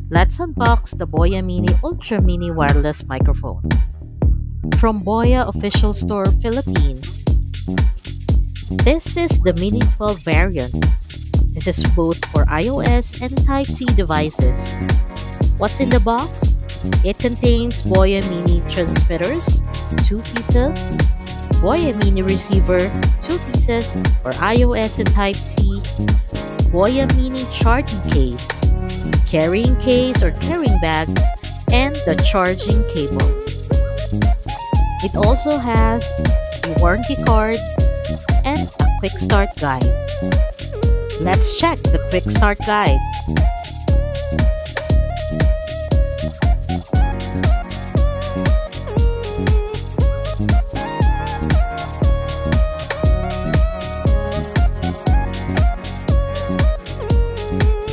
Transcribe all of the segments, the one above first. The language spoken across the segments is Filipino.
Let's unbox the Boya Mini Ultra Mini Wireless Microphone from Boya Official Store Philippines. This is the Mini 12 variant. This is both for iOS and Type-C devices. What's in the box? It contains Boya Mini transmitters, 2 pieces, Boya Mini receiver, 2 pieces for iOS and Type-C, Boya Mini charging case, carrying case or carrying bag, and the charging cable. It also has a warranty card and a quick start guide. Let's check the quick start guide.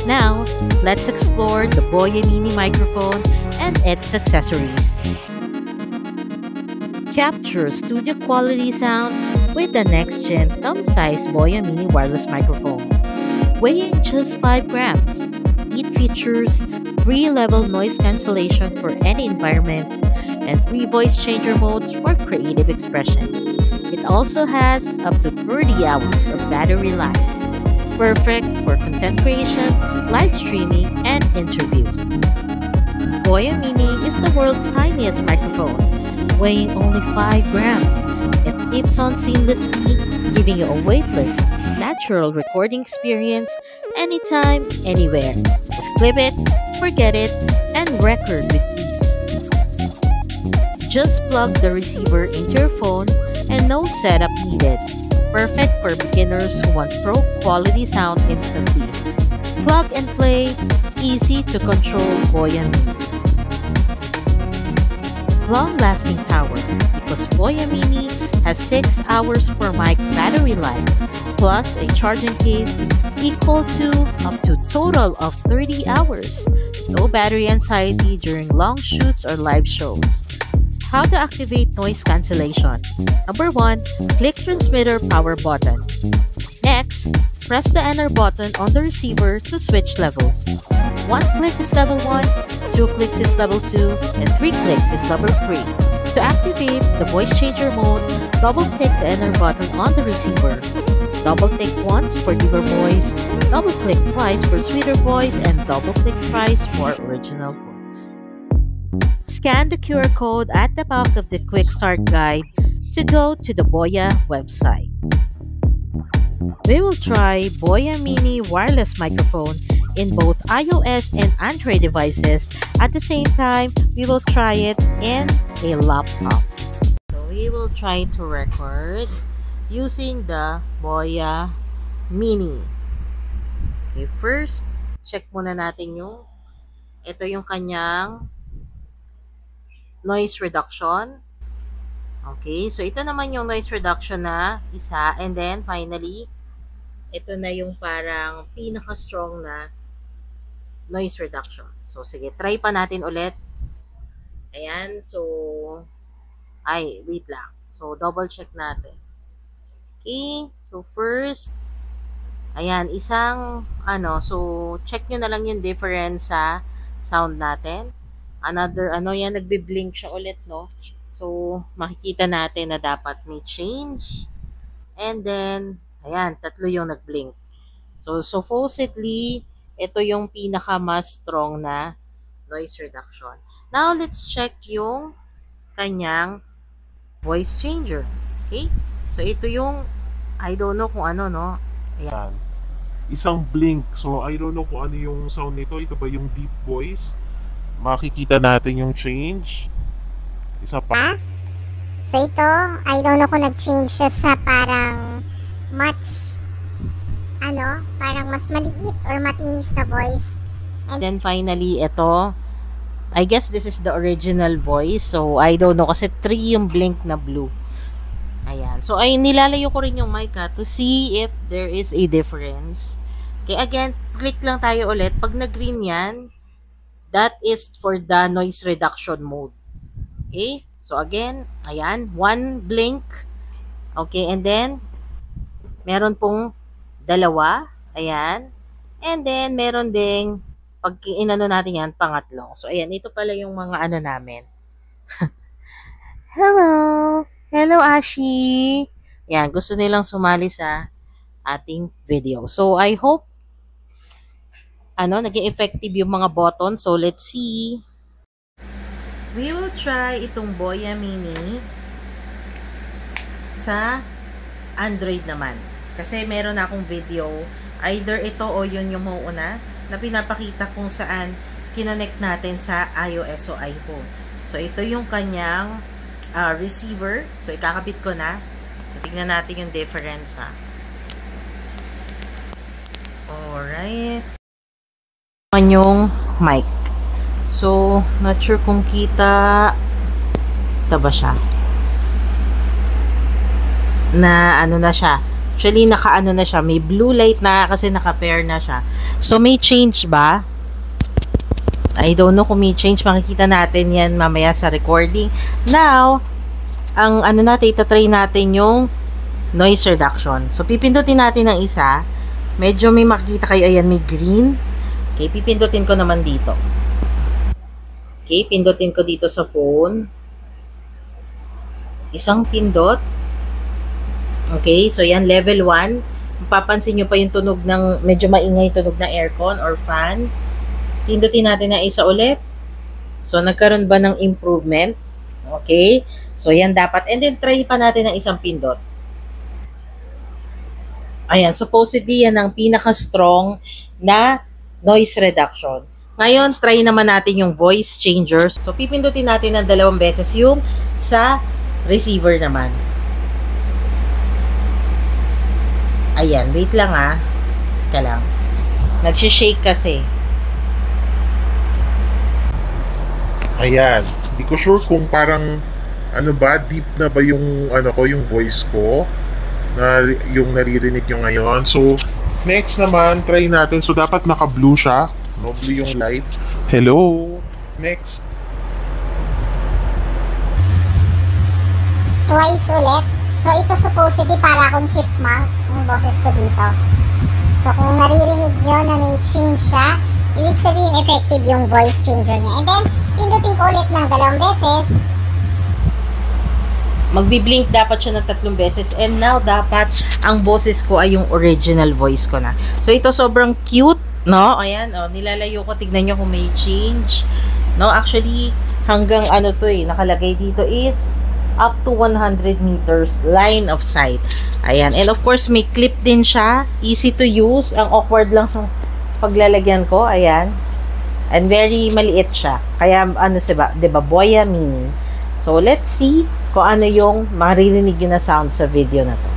Now, let's explore the Boya Mini microphone and its accessories. Capture studio quality sound with the next-gen thumb-sized Boya Mini wireless microphone. Weighing just 5 grams, it features 3-level noise cancellation for any environment and 3 voice changer modes for creative expression. It also has up to 30 hours of battery life, perfect for content creation, live streaming, and interviews. Boya Mini is the world's tiniest microphone, weighing only 5 grams. It clips on seamlessly, giving you a weightless, natural recording experience anytime, anywhere. Just clip it, forget it, and record with ease. Just plug the receiver into your phone and no setup needed. Perfect for beginners who want pro quality sound instantly. Plug and play, easy to control Boya Mini. Long-lasting power because Boya Mini has 6 hours per mic battery life plus a charging case equal to up to total of 30 hours. No battery anxiety during long shoots or live shows. How to activate noise cancellation. Number 1, click transmitter power button. Next, press the enter button on the receiver to switch levels. 1 click is level 1, 2 clicks is level 2, and 3 clicks is level 3. To activate the voice changer mode, double-click the enter button on the receiver. Double-click once for deeper voice, double-click twice for sweeter voice, and double-click thrice for original voice. Scan the QR code at the back of the Quick Start Guide to go to the Boya website. We will try Boya Mini wireless microphone in both iOS and Android devices. At the same time, we will try it in a laptop. So we will try to record using the Boya Mini. Okay, first, check muna natin ito yung kanyang noise reduction. Okay, so ito naman yung noise reduction na isa. And then, finally, ito na yung parang pinaka-strong na noise reduction. So, sige, try pa natin ulit. Ayan, so, wait lang. So, double check natin. Okay, so first, ayan, so, check nyo na lang yung difference sa sound natin. Another, yan, nagbi-blink siya ulit, no? So, makikita natin na dapat may change. And then, ayan, 3 yung nag-blink. So, supposedly, ito yung pinaka-mas strong na noise reduction. Now, let's check yung kanyang voice changer. Okay? So, ito yung, I don't know kung ano, no? Ayan. Isang blink. So, I don't know kung ano yung sound nito. Ito ba yung deep voice? Makikita natin yung change. Isa pa. So ito, I don't know kung nag-change siya sa parang parang mas maliit or matinis na voice. And then finally, ito, I guess this is the original voice. So, I don't know kasi 3 yung blink na blue. Ayan. So, nilalayo ko rin yung mic to see if there is a difference. Okay, again, click lang tayo ulit. Pag nag-green yan, that is for the noise reduction mode. Okay? So, again, ayan, 1 blink. Okay, and then, meron pong 2. Ayan. And then, meron ding, pag inano natin yan, pangatlo. So, ayan, ito pala yung mga ano namin. Hello! Hello, Ashi! Yan, gusto nilang sumali sa ating video. So, I hope, naging effective yung mga button. So, let's see. We will try itong Boya Mini sa Android naman. Kasi meron na akong video, either ito o yun yung mauuna, na pinapakita kung saan kinonect natin sa iOS o iPhone. So, ito yung kanyang receiver. So, ikakabit ko na. So, tignan natin yung difference, ha. Alright. Yung mic. So, not sure kung kita ba siya. Na ano na siya. Actually, naka-ano na siya. May blue light na kasi naka-pair na siya. So, may change ba? I don't know kung may change. Makikita natin yan mamaya sa recording. Now, ang ano natin, itatry natin yung noise reduction. So, pipindutin natin ng isa. Medyo may makikita kayo. Ayan, may green. Okay, pipindutin ko naman dito. Okay, pindutin ko dito sa phone. Isang pindot. Okay, so yan, level 1. Mapapansin nyo pa yung tunog ng, medyo maingay tunog ng aircon or fan. Pindutin natin na isa ulit. So, nagkaroon ba ng improvement? Okay, so yan dapat. And then, try pa natin ng isang pindot. Ayan, supposedly yan ang pinaka-strong na noise reduction. Ngayon, try naman natin yung voice changers. So, pipindutin natin ng 2 beses yung sa receiver naman. Ayan, wait lang Teka lang. Nagsishake kasi. Ayan. Hindi ko sure kung parang deep na ba yung yung voice ko na yung naririnig nyo ngayon. So, next naman, try natin. So, dapat naka-blue siya. No, blue yung light. Hello. Next. Twice ulit. So, ito supposedly para akong chipmunk yung boses ko dito. So, kung naririnig nyo na may change siya, ibig sabihin effective yung voice changer niya. And then, pindutin ko ulit ng 2 beses. Magbi-blink dapat siya ng 3 beses. And now, dapat ang boses ko ay yung original voice ko na. So, ito sobrang cute, no? Ayan, nilalayo ko. Tignan nyo kung may change. No, actually, hanggang nakalagay dito is up to 100 meters line of sight. Ayan. And of course, may clip din siya. Easy to use. Ang awkward lang ng paglalagyan ko. Ayan. And very maliit siya. Kaya, diba, Boya Mini. So, let's see kung ano yung maririnig yun na sound sa video na to.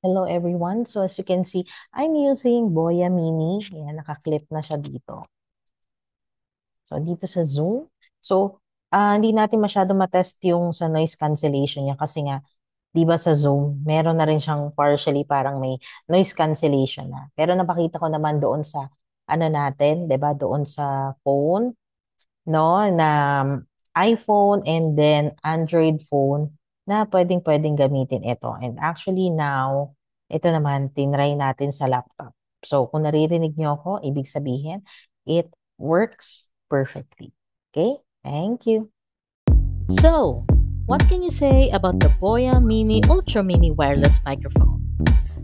Hello everyone. So, as you can see, I'm using Boya Mini. Ayan, naka-clip na siya dito. So, dito sa Zoom. So, hindi natin masyado matest yung sa noise cancellation niya kasi nga, di ba sa Zoom, meron na rin siyang partially parang may noise cancellation na. Pero napakita ko naman doon sa natin, di ba, doon sa phone, no, na iPhone and then Android phone na pwedeng gamitin ito. And actually now, ito naman, tinry natin sa laptop. So, kung naririnig nyo ako, ibig sabihin, it works perfectly. Okay? Thank you. So, what can you say about the Boya Mini Ultra Mini wireless microphone?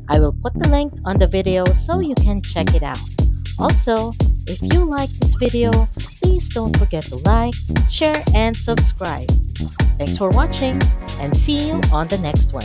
I will put the link on the video so you can check it out. Also, if you like this video, please don't forget to like, share, and subscribe. Thanks for watching and see you on the next one.